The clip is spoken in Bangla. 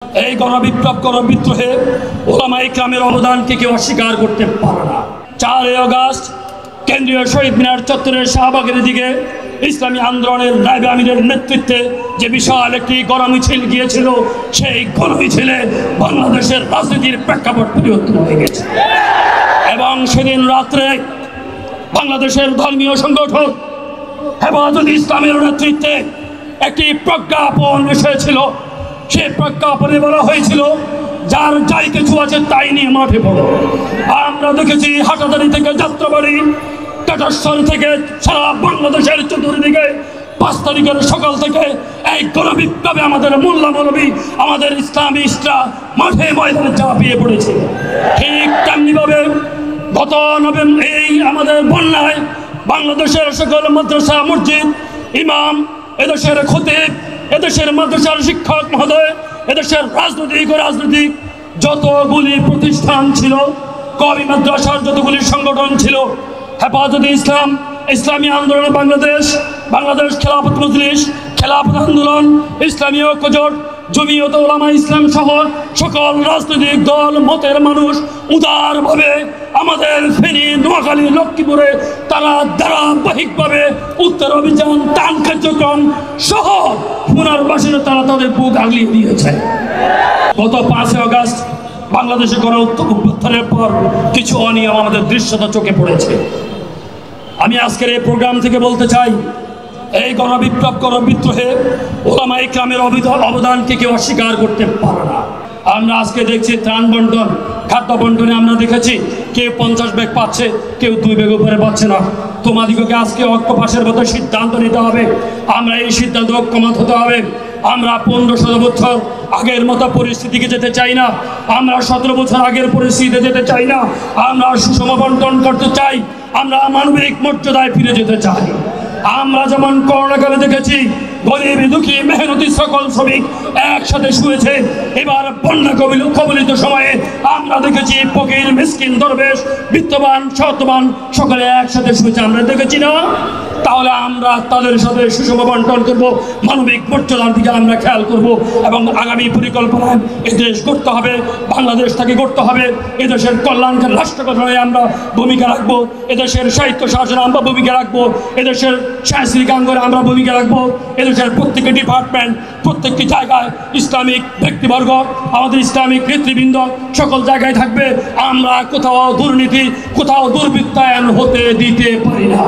এই গণবিপ্লব গণবিদ্রোহে ওলামায়ে ইকরামের অবদানকে কেউ অস্বীকার করতে পারে না। 4 আগস্ট কেন্দ্রীয় শহীদ মিনার চত্বরের শাহবাগের দিকে ইসলামী আন্দোলনের নায়েবে আমিরের নেতৃত্বে যে বিশাল একটি গণমিছিল গিয়েছিল, সেই গণমিছিলে বাংলাদেশের রাজনীতির প্রেক্ষাপট পরিবর্তন হয়ে গেছে। এবং সেদিন রাত্রে বাংলাদেশের ধর্মীয় সংগঠন হেফাজতে ইসলামের নেতৃত্বে একটি প্রজ্ঞাপন এসেছিল। সেই প্রজ্ঞাপনে বলা হয়েছিল, যার যাই কিছু আছে তাই নিয়ে মাঠে পড়ো। আমরা দেখেছি হাটাদারি থেকে যাত্রাবাড়ি, কাটারসর থেকে সারা বাংলাদেশের চতুর্দিকে 5 তারিখের সকাল থেকে এই গণবিপ্লবে আমাদের মোল্লা মৌলবী, আমাদের ইসলামিস্টরা মাঠে ময়দানে ঝাঁপিয়ে পড়েছে। ঠিক তেমনিভাবে গত নভেম্বর এই আমাদের বন্যায় বাংলাদেশের সকল মাদ্রাসা, মসজিদ, ইমাম, এদেশের খতিব, এদেশের মাদ্রাসার শিক্ষক মহোদয়, এদেশের রাজনৈতিক যতগুলি প্রতিষ্ঠান ছিল, কওমি মাদ্রাসার যতগুলি সংগঠন ছিল, হেফাজতে ইসলাম, ইসলামী আন্দোলন বাংলাদেশ, বাংলাদেশ খেলাফত মজলিস, খেলাফত আন্দোলন, ইসলামী ঐক্যজোট, জমিয়ত উলামা ইসলাম সহ সকল রাজনৈতিক দল মতের মানুষ উদারভাবে আমাদের ফেনী, নোয়াখালী, লক্ষ্মীপুরে তারা ধারাবাহিকভাবে উত্তর অভিযান, ত্রাণ কার্যক্রম সহ পুনর্বাসনে তারা তাদের বুক আগলিয়ে দিয়েছে। গত 5 আগস্ট বাংলাদেশে গণ অভ্যুত্থানের পর কিছু অনিয়ম আমাদের দৃশ্যত চোখে পড়েছে। আমি আজকের এই প্রোগ্রাম থেকে বলতে চাই, এই গণবিপ্লব গণবিদ্রোহে ওলামায়ে ইকরামের অবদানকে কেউ অস্বীকার করতে পারে না। আমরা আজকে দেখছি ত্রাণ বন্টন, খাদ্য বন্টনে আমরা দেখেছি কেউ 50 ব্যাগ পাচ্ছে, কেউ 2 ব্যাগ উপরে পাচ্ছে না। তোমাদিগকে আজকে ঐক্যপাশের মতো সিদ্ধান্ত নিতে হবে। আমরা এই সিদ্ধান্ত ঐক্যমত হতে হবে। আমরা 1500 বছর আগের মতো পরিস্থিতিকে যেতে চাই না। আমরা 17 বছর আগের পরিস্থিতিতে যেতে চাই না। আমরা সুষম বন্টন করতে চাই। আমরা মানবিক মর্যাদায় ফিরে যেতে চাই। আমরা যেমন করোনাকালে দেখেছি গরিব দুঃখী মেহনতি সকল শ্রমিক একসাথে শুয়েছে, এবার বন্যা কবলিত সময়ে আমরা দেখেছি ফকির, মিসকিন, দরবেশ, বিত্তবান, সৎবান সকলে একসাথে শুয়েছে। আমরা দেখেছি না? তাহলে আমরা তাদের সাথে সুষম বন্টন করব, মানবিক মর্যাদার দিকে আমরা খেয়াল করব এবং আগামী পরিকল্পনায় এদেশ গড়তে হবে, বাংলাদেশটাকে গড়তে হবে। এদেশের কল্যাণকে রাষ্ট্র গঠনে আমরা ভূমিকা রাখবো, এদেশের সাহিত্য শাসনে আমরা ভূমিকা রাখবো, এদেশের সাংস্কৃতিক অঙ্গনে আমরা ভূমিকা রাখবো। এদেশের প্রত্যেকটি ডিপার্টমেন্ট, প্রত্যেকটি জায়গায় ইসলামিক ব্যক্তিবর্গ, আমাদের ইসলামিক নেতৃবৃন্দ সকল জায়গায় থাকবে। আমরা কোথাও দুর্নীতি, কোথাও দুর্বৃত্তায়ন হতে দিতে পারি না।